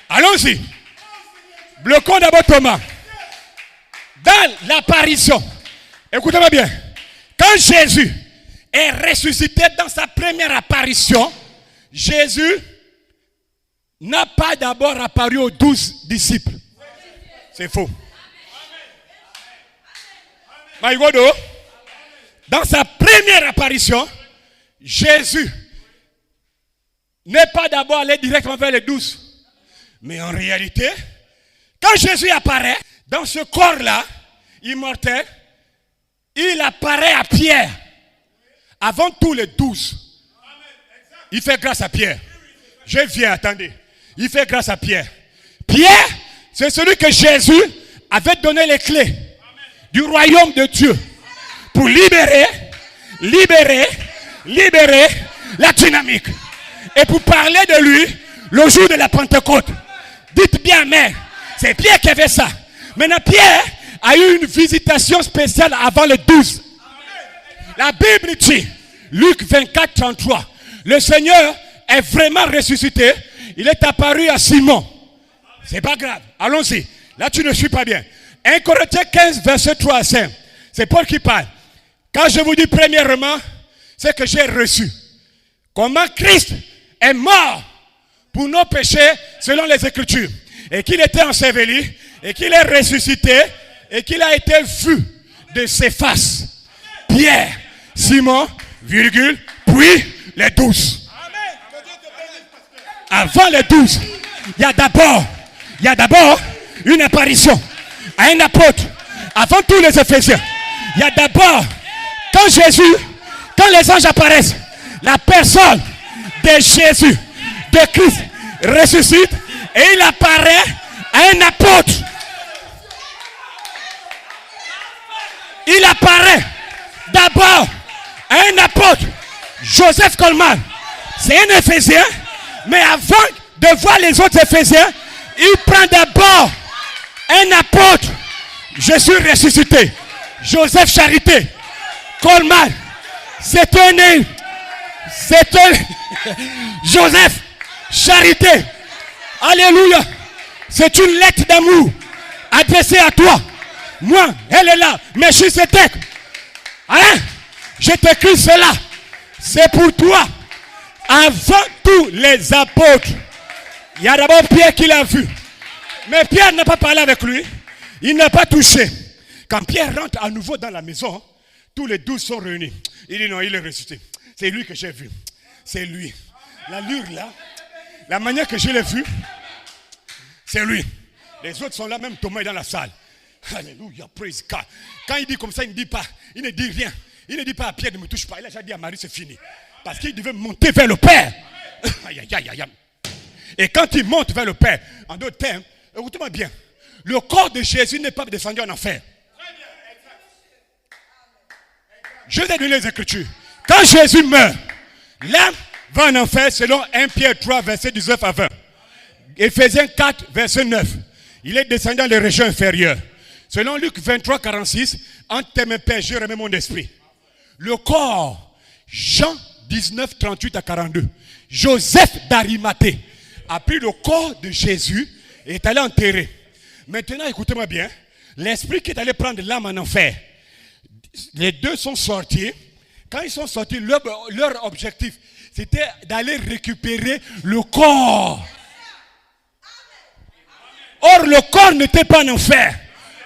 Allons-y. Bloquons d'abord Thomas. Dans l'apparition, écoutez-moi bien. Quand Jésus est ressuscité dans sa première apparition, Jésus n'a pas d'abord apparu aux 12 disciples. C'est faux. Maïgodo, dans sa première apparition, Jésus n'est pas d'abord allé directement vers les 12. Mais en réalité, quand Jésus apparaît dans ce corps-là, immortel, il apparaît à Pierre. Avant tous les 12. Il fait grâce à Pierre. Je viens, attendez. Il fait grâce à Pierre. Pierre, c'est celui que Jésus avait donné les clés du royaume de Dieu pour libérer la dynamique et pour parler de lui le jour de la Pentecôte. Dites bien, mais c'est Pierre qui avait ça. Maintenant, Pierre a eu une visitation spéciale avant le 12. La Bible dit, Luc 24, 33, le Seigneur est vraiment ressuscité. Il est apparu à Simon. C'est pas grave. Allons-y. Là, tu ne suis pas bien. 1 Corinthiens 15, verset 3 à 5. C'est Paul qui parle. Quand je vous dis premièrement, c'est que j'ai reçu. Comment Christ est mort pour nos péchés selon les Écritures. Et qu'il était enseveli. Et qu'il est ressuscité. Et qu'il a été vu de ses faces. Pierre, Simon, virgule, puis les 12. Avant les 12, il y a d'abord une apparition à un apôtre. Avant tous les Éphésiens, il y a d'abord, quand les anges apparaissent, la personne de Jésus, de Christ, ressuscite et il apparaît à un apôtre. Il apparaît d'abord Un apôtre, Joseph Coleman, c'est un Éphésien, mais avant de voir les autres Éphésiens, il prend d'abord un apôtre. Je suis ressuscité. Joseph Charité Coleman, c'est un Joseph Charité. Alléluia. C'est une lettre d'amour adressée à toi. Moi, elle est là. Mais je suis ce texte. Hein? Je t'écris cela. C'est pour toi. Avant tous les apôtres, il y a d'abord Pierre qui l'a vu. Mais Pierre n'a pas parlé avec lui. Il n'a pas touché. Quand Pierre rentre à nouveau dans la maison, tous les 12 sont réunis. Il dit non, il est ressuscité. C'est lui que j'ai vu. C'est lui. L'allure là, la manière que je l'ai vu, c'est lui. Les autres sont là, même Thomas est dans la salle. Alléluia, praise God. Quand il dit comme ça, il ne dit pas, il ne dit rien. Il ne dit pas à Pierre, ne me touche pas. Il a déjà dit à Marie, c'est fini. Parce qu'il devait monter vers le Père. Aïe, aïe, aïe, aïe. Et quand il monte vers le Père, en d'autres termes, écoutez-moi bien, le corps de Jésus n'est pas descendu en enfer. Je vais donner les Écritures. Quand Jésus meurt, l'âme va en enfer selon 1 Pierre 3, verset 19 à 20. Éphésiens 4, verset 9. Il est descendu dans les régions inférieures. Selon Luc 23, 46, entre tes mains, Père, je remets mon esprit. Le corps, Jean 19, 38 à 42. Joseph d'Arimathée a pris le corps de Jésus et est allé enterrer. Maintenant, écoutez-moi bien. L'esprit qui est allé prendre l'âme en enfer. Les deux sont sortis. Quand ils sont sortis, leur objectif, c'était d'aller récupérer le corps. Or, le corps n'était pas en enfer.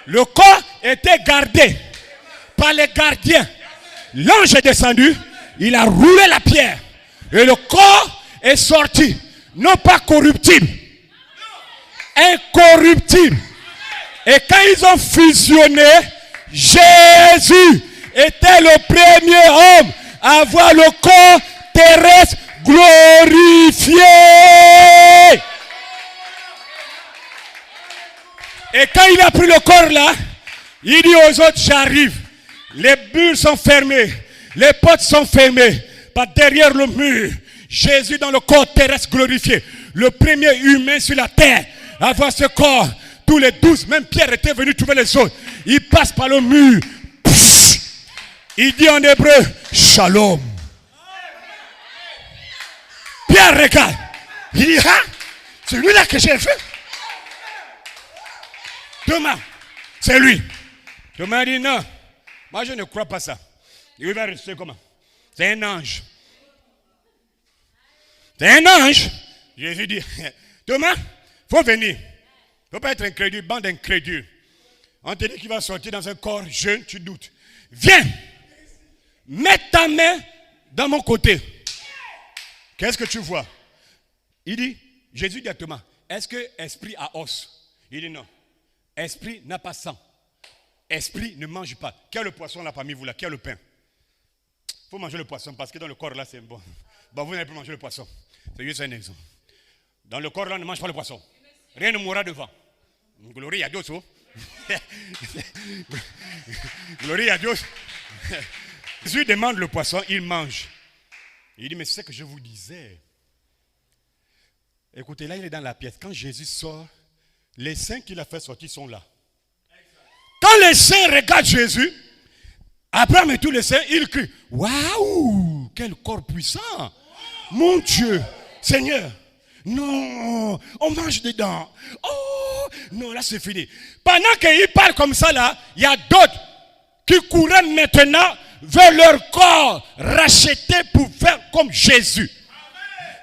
Le corps était gardé par les gardiens. L'ange est descendu, il a roulé la pierre. Et le corps est sorti. Non pas corruptible, incorruptible. Et quand ils ont fusionné, Jésus était le premier homme à avoir le corps terrestre glorifié. Et quand il a pris le corps là, il dit aux autres, j'arrive. Les bulles sont fermées, les portes sont fermées. Par derrière le mur, Jésus dans le corps terrestre glorifié. Le premier humain sur la terre à voir ce corps. Tous les 12, même Pierre était venu trouver les autres. Il passe par le mur. Psst. Il dit en hébreu, shalom. Pierre regarde. Il dit, ah, c'est lui là que j'ai vu. Thomas, c'est lui. Thomas dit non. Moi je ne crois pas ça. Il va rester comment? C'est un ange. C'est un ange. Jésus dit, Thomas, il faut venir. Il ne faut pas être incrédule, bande d'incrédules. On te dit qu'il va sortir dans un corps jeune, tu doutes. Viens, mets ta main dans mon côté. Qu'est-ce que tu vois? Il dit, Jésus dit à Thomas, est-ce que esprit a os? Il dit non. Esprit n'a pas sang. Esprit ne mange pas. Qui a le poisson là parmi vous là? Qui a le pain? Il faut manger le poisson parce que dans le corps là c'est bon. Bon, vous n'allez pas manger le poisson. C'est juste un exemple. Dans le corps là on ne mange pas le poisson. Rien ne mourra devant. Glorie à Dieu. Glorie à Dieu. Jésus demande le poisson, il mange. Il dit mais c'est ce que je vous disais. Écoutez, là il est dans la pièce. Quand Jésus sort, les saints qu'il a fait sortir sont là. Quand les saints regardent Jésus, Abraham et tous les saints, ils crient, waouh, quel corps puissant. Mon Dieu, Seigneur, non, on mange dedans. Oh, non, là c'est fini. Pendant qu'ils parlent comme ça là, il y a d'autres qui couraient maintenant vers leur corps racheté pour faire comme Jésus.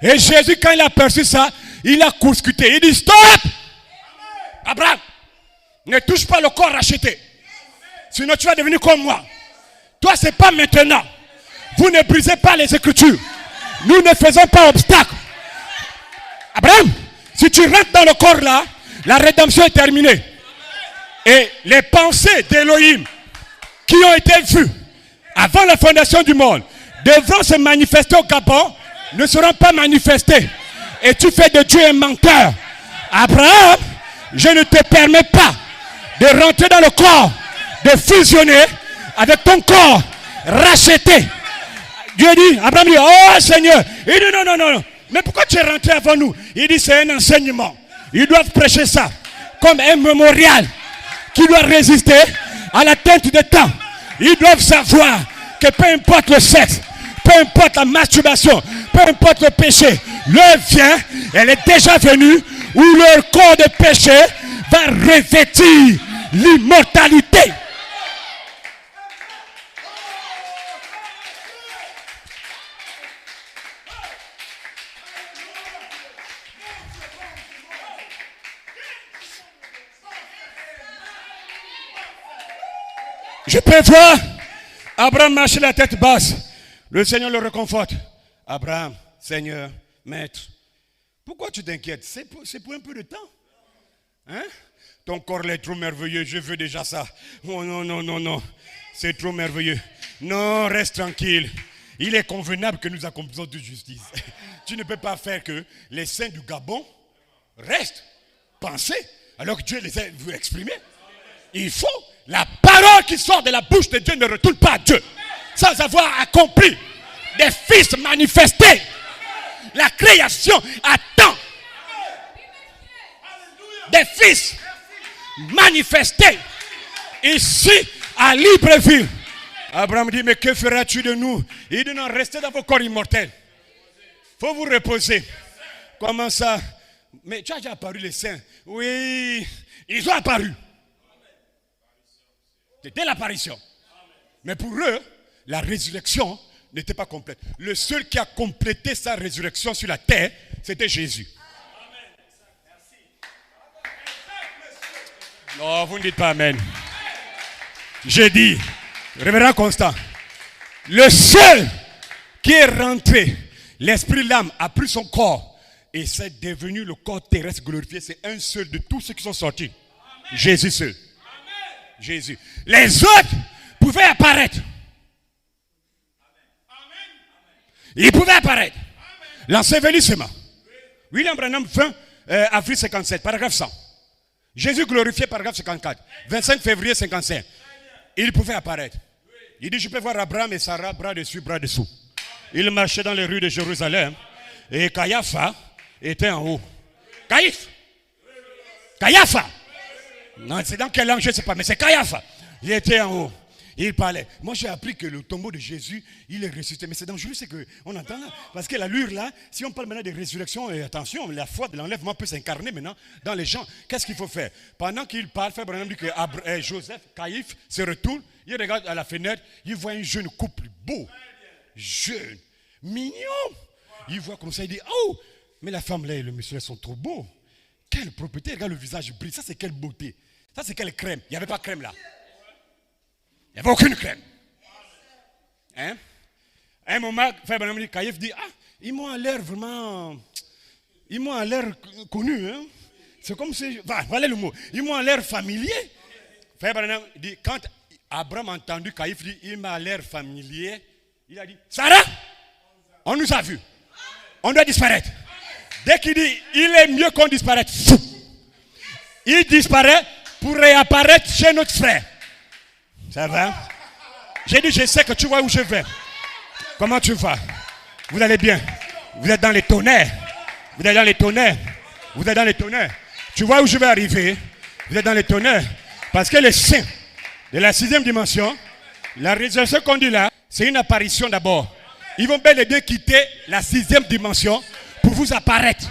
Et Jésus, quand il a aperçu ça, il a court-scuté. Il dit, stop! Abraham, ne touche pas le corps racheté. Sinon tu vas devenir comme moi. Toi, ce n'est pas maintenant. Vous ne brisez pas les Écritures. Nous ne faisons pas obstacle. Abraham, si tu rentres dans le corps là, la rédemption est terminée. Et les pensées d'Élohim qui ont été vues avant la fondation du monde devront se manifester au Gabon, ne seront pas manifestées. Et tu fais de Dieu un menteur. Abraham, je ne te permets pas de rentrer dans le corps, de fusionner avec ton corps racheté. Dieu dit, Abraham dit, oh Seigneur. Il dit, non, non, non, non. Mais pourquoi tu es rentré avant nous? Il dit, c'est un enseignement. Ils doivent prêcher ça comme un mémorial qui doit résister à l'atteinte des temps. Ils doivent savoir que peu importe le sexe, peu importe la masturbation, peu importe le péché, l'heure vient, elle est déjà venue, où leur corps de péché va revêtir l'immortalité. Je peux voir Abraham marcher la tête basse. Le Seigneur le réconforte. Abraham, Seigneur, Maître, pourquoi tu t'inquiètes? C'est pour un peu de temps. Hein? Ton corps est trop merveilleux, je veux déjà ça. Oh non, non, non, non. C'est trop merveilleux. Non, reste tranquille. Il est convenable que nous accomplissons de justice. Tu ne peux pas faire que les saints du Gabon restent pensés alors que Dieu les a exprimés. Il faut la parole qui sort de la bouche de Dieu ne retourne pas à Dieu sans avoir accompli des fils manifestés. La création attend des fils manifestés ici à Libreville. Abraham dit, mais que feras-tu de nous? Il dit, non, restez dans vos corps immortels. Il faut vous reposer. Comment ça? Mais tu as déjà apparu les saints? Oui, ils ont apparu. C'était l'apparition. Mais pour eux, la résurrection n'était pas complète. Le seul qui a complété sa résurrection sur la terre, c'était Jésus. Non, vous ne dites pas amen. J'ai dit, révérend Constant, le seul qui est rentré, l'esprit, l'âme a pris son corps et c'est devenu le corps terrestre glorifié. C'est un seul de tous ceux qui sont sortis. Amen. Jésus seul. Amen. Jésus. Les autres pouvaient apparaître. Ils pouvaient apparaître. L'ensevelissement. William Branham, 20 avril 57, paragraphe 100. Jésus glorifié, paragraphe 54. 25 février 55. Il pouvait apparaître. Il dit, je peux voir Abraham et Sarah, bras dessus, bras dessous. Ils marchaient dans les rues de Jérusalem. Et Caiapha était en haut. Caiapha. Non, c'est dans quelle langue, je ne sais pas, mais c'est Caiapha. Il était en haut. Il parlait. Moi, j'ai appris que le tombeau de Jésus, il est ressuscité. Mais c'est dangereux, c'est qu'on entend là. Parce que l'allure là, si on parle maintenant de résurrection, et attention, la foi de l'enlèvement peut s'incarner maintenant dans les gens. Qu'est-ce qu'il faut faire? Pendant qu'il parle, Frère Branham dit que Joseph, Caïphe, se retourne. Il regarde à la fenêtre, il voit un jeune couple beau, jeune, mignon. Il voit comme ça, il dit, oh, mais la femme là et le monsieur là sont trop beaux. Quelle propreté, regarde le visage brille. Ça, c'est quelle beauté. Ça, c'est quelle crème. Il n'y avait pas de crème là. Il n'y avait aucune crème. Hein? À un moment, Frère Branham dit, Caïphe dit, ah, ils m'ont l'air vraiment, ils m'ont l'air connu. Hein? C'est comme si, voilà le mot, ils m'ont l'air familier. Frère Branham dit, quand Abraham a entendu Caïphe dit, il m'a l'air familier, il a dit, Sarah, on nous a vus. On doit disparaître. Dès qu'il dit, il est mieux qu'on disparaisse. Il disparaît pour réapparaître chez notre frère. Ça va? J'ai dit, je sais que tu vois où je vais. Comment tu vas? Vous allez bien? Vous êtes dans les tonnerres. Vous êtes dans les tonnerres. Vous êtes dans les tonnerres. Tu vois où je vais arriver? Vous êtes dans les tonnerres. Parce que les saints de la 6e dimension, la résurrection qu'on dit là, c'est une apparition d'abord. Ils vont bel et bien quitter la 6e dimension pour vous apparaître.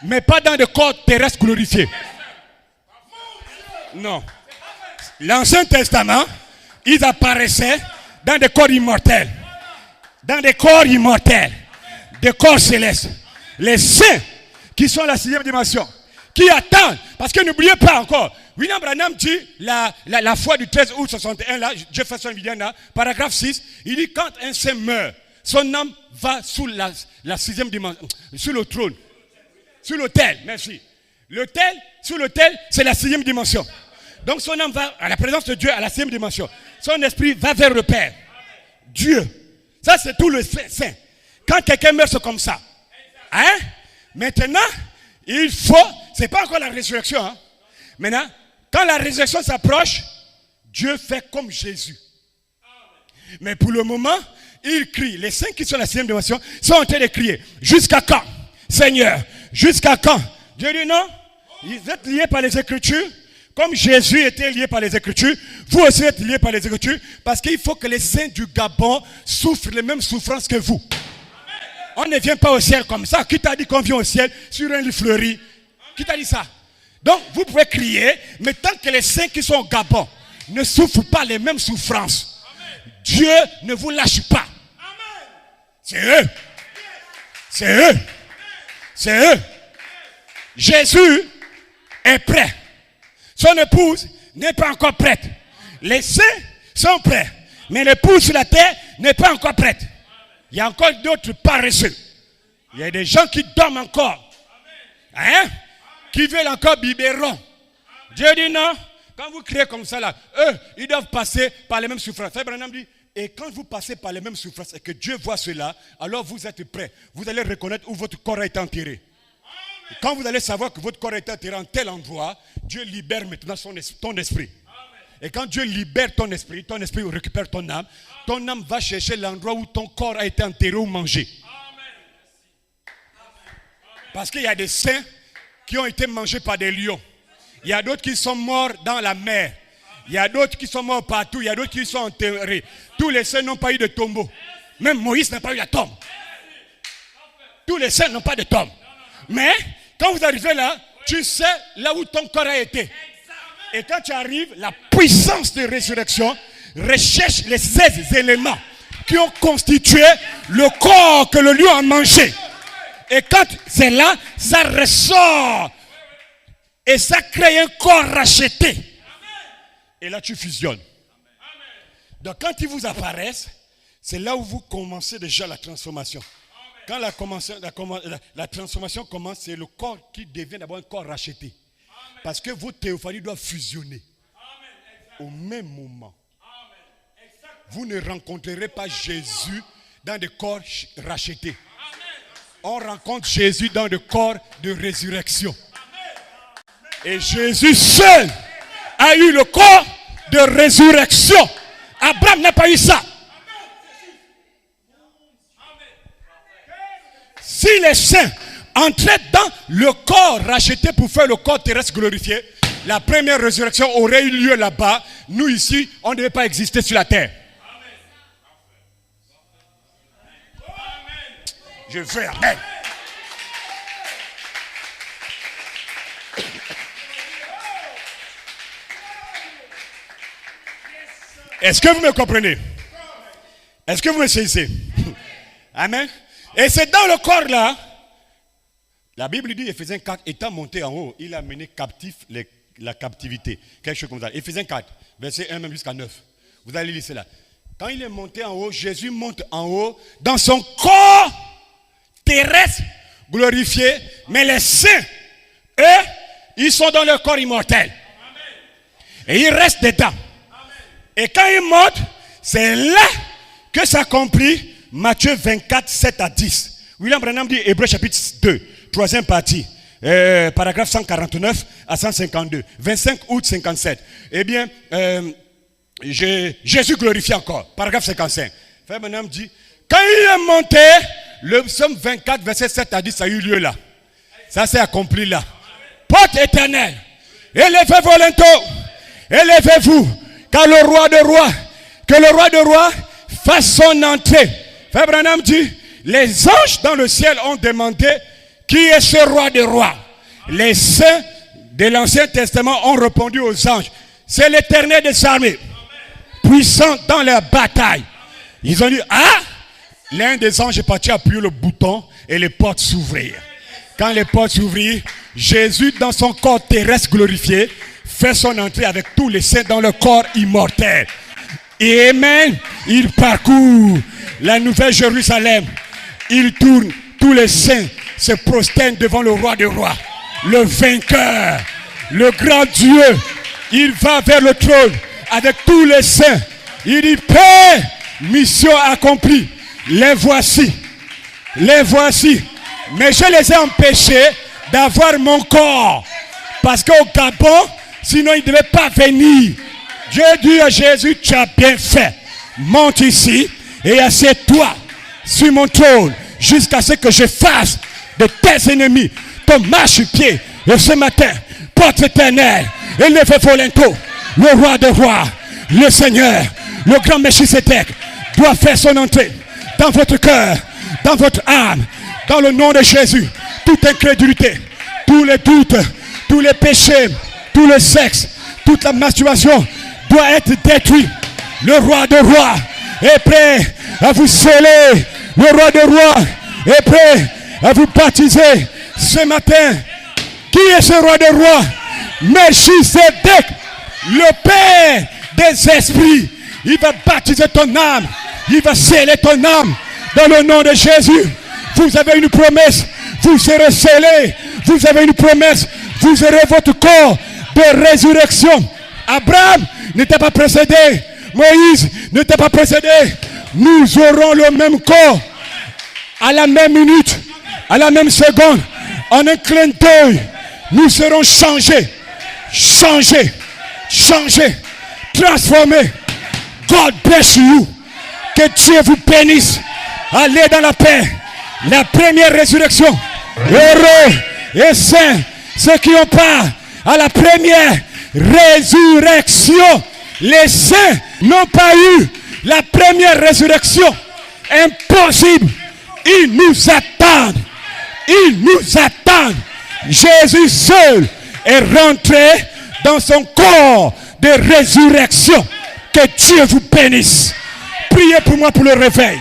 Mais pas dans des corps terrestres glorifiés. Non. L'Ancien Testament, ils apparaissaient dans des corps immortels. Dans des corps immortels. Des corps célestes. Les saints qui sont à la 6e dimension. Qui attendent. Parce que n'oubliez pas encore. William Branham dit la foi du 13 août 61, là, Jefferson Indiana, paragraphe 6, il dit quand un saint meurt, son âme va sous la 6e dimension, sur le trône, sur l'autel, merci. L'autel, sur l'autel, c'est la 6e dimension. Donc son âme va à la présence de Dieu à la 6e dimension. Son esprit va vers le Père. Dieu. Ça c'est tout le saint. Quand quelqu'un meurt, c'est comme ça. Hein? Maintenant, il faut, c'est pas encore la résurrection. Hein? Maintenant, quand la résurrection s'approche, Dieu fait comme Jésus. Mais pour le moment, ils crient. Les saints qui sont à la 6e dimension sont en train de crier. Jusqu'à quand, Seigneur? Jusqu'à quand? Dieu dit non. Vous êtes liés par les Écritures. Comme Jésus était lié par les Écritures, vous aussi êtes liés par les Écritures. Parce qu'il faut que les saints du Gabon souffrent les mêmes souffrances que vous. On ne vient pas au ciel comme ça. Qui t'a dit qu'on vient au ciel sur un lit fleuri? Qui t'a dit ça? Donc vous pouvez crier, mais tant que les saints qui sont au Gabon ne souffrent pas les mêmes souffrances, Dieu ne vous lâche pas. C'est eux. C'est eux. C'est eux. Jésus est prêt. Son épouse n'est pas encore prête. Les saints sont prêts. Mais l'épouse sur la terre n'est pas encore prête. Il y a encore d'autres paresseux. Il y a des gens qui dorment encore. Hein? Qui veulent encore biberon. Dieu dit non. Quand vous criez comme ça là, eux, ils doivent passer par les mêmes souffrances. Abraham dit, et quand vous passez par les mêmes souffrances et que Dieu voit cela, alors vous êtes prêts. Vous allez reconnaître où votre corps a été enterré. Et quand vous allez savoir que votre corps a été enterré en tel endroit, Dieu libère maintenant ton esprit. Et quand Dieu libère ton esprit récupère ton âme va chercher l'endroit où ton corps a été enterré ou mangé. Parce qu'il y a des saints qui ont été mangés par des lions. Il y a d'autres qui sont morts dans la mer. Il y a d'autres qui sont morts partout. Il y a d'autres qui sont enterrés. Tous les saints n'ont pas eu de tombeau. Même Moïse n'a pas eu la tombe. Tous les saints n'ont pas de tombe. Mais quand vous arrivez là, tu sais là où ton corps a été. Et quand tu arrives, la puissance de résurrection recherche les 16 éléments qui ont constitué le corps que le lion a mangé. Et quand c'est là, ça ressort. Et ça crée un corps racheté. Et là, tu fusionnes. Donc, quand ils vous apparaissent, c'est là où vous commencez déjà la transformation. Quand la transformation commence, c'est le corps qui devient d'abord un corps racheté. Parce que vos théophanies doivent fusionner. Au même moment. Vous ne rencontrerez pas Jésus dans des corps rachetés. On rencontre Jésus dans des corps de résurrection. Et Jésus seul a eu le corps de résurrection. Abraham n'a pas eu ça. Si les saints entraient dans le corps racheté pour faire le corps terrestre glorifié, la première résurrection aurait eu lieu là-bas. Nous ici, on ne devait pas exister sur la terre. Je veux amen. Est-ce que vous me comprenez? Est-ce que vous me saisissez? Amen. Et c'est dans le corps là, la Bible dit, Éphésiens 4, étant monté en haut, il a mené captif la captivité. Quelque chose comme ça. Éphésiens 4, verset 1 même jusqu'à 9. Vous allez lire cela. Quand il est monté en haut, Jésus monte en haut dans son corps terrestre glorifié. Mais les saints, eux, ils sont dans leur corps immortel. Et ils restent dedans. Et quand ils montent, c'est là que s'accomplit Matthieu 24, 7 à 10. William Branham dit Hébreux chapitre 2, troisième partie, paragraphe 149 à 152, 25 août 57. Eh bien, Jésus glorifie encore, paragraphe 55. Frère Branham dit, quand il est monté, le psaume 24, verset 7 à 10 a eu lieu là. Ça s'est accompli là. Porte éternelle, élevez vos linteaux, élevez-vous, car le roi de rois fasse son entrée. Frère Branham dit, les anges dans le ciel ont demandé qui est ce roi de rois. Les saints de l'Ancien Testament ont répondu aux anges, c'est l'Éternel des armées, puissant dans la bataille. Ils ont dit, ah, l'un des anges est parti appuyer le bouton et les portes s'ouvrirent. Quand les portes s'ouvrirent, Jésus dans son corps terrestre glorifié fait son entrée avec tous les saints dans le corps immortel. Et amen, il parcourt la nouvelle Jérusalem. Il tourne, tous les saints se prosternent devant le roi des rois, le vainqueur, le grand Dieu. Il va vers le trône avec tous les saints. Il dit, Père, mission accomplie. Les voici. Les voici. Mais je les ai empêchés d'avoir mon corps. Parce qu'au Gabon, sinon ils ne devaient pas venir. Dieu dit à Jésus, tu as bien fait. monte ici et assieds-toi sur mon trône jusqu'à ce que je fasse de tes ennemis ton marchepied. Et ce matin, porte éternelle, élevez vos linteaux, le roi des rois, le Seigneur, le grand Melchisédek doit faire son entrée dans votre cœur, dans votre âme, dans le nom de Jésus. Toute incrédulité, tous les doutes, tous les péchés, tout le sexe, toute la masturbation doit être détruit. Le roi des rois est prêt à vous sceller. Le roi des rois est prêt à vous baptiser ce matin. Qui est ce roi des rois? Melchisédek, le Père des esprits. Il va baptiser ton âme. Il va sceller ton âme dans le nom de Jésus. Vous avez une promesse. Vous serez scellés. Vous avez une promesse. Vous aurez votre corps de résurrection. Abraham n'était pas précédé. Moïse n'était pas précédé. Nous aurons le même corps à la même minute, à la même seconde, en un clin d'œil. Nous serons changés, transformés. God bless you. Que Dieu vous bénisse. Allez dans la paix. La première résurrection. Heureux et saints ceux qui ont part à la première résurrection. Les saints n'ont pas eu la première résurrection. Impossible. Ils nous attendent. Jésus seul est rentré dans son corps de résurrection. Que Dieu vous bénisse. Priez pour moi pour le réveil.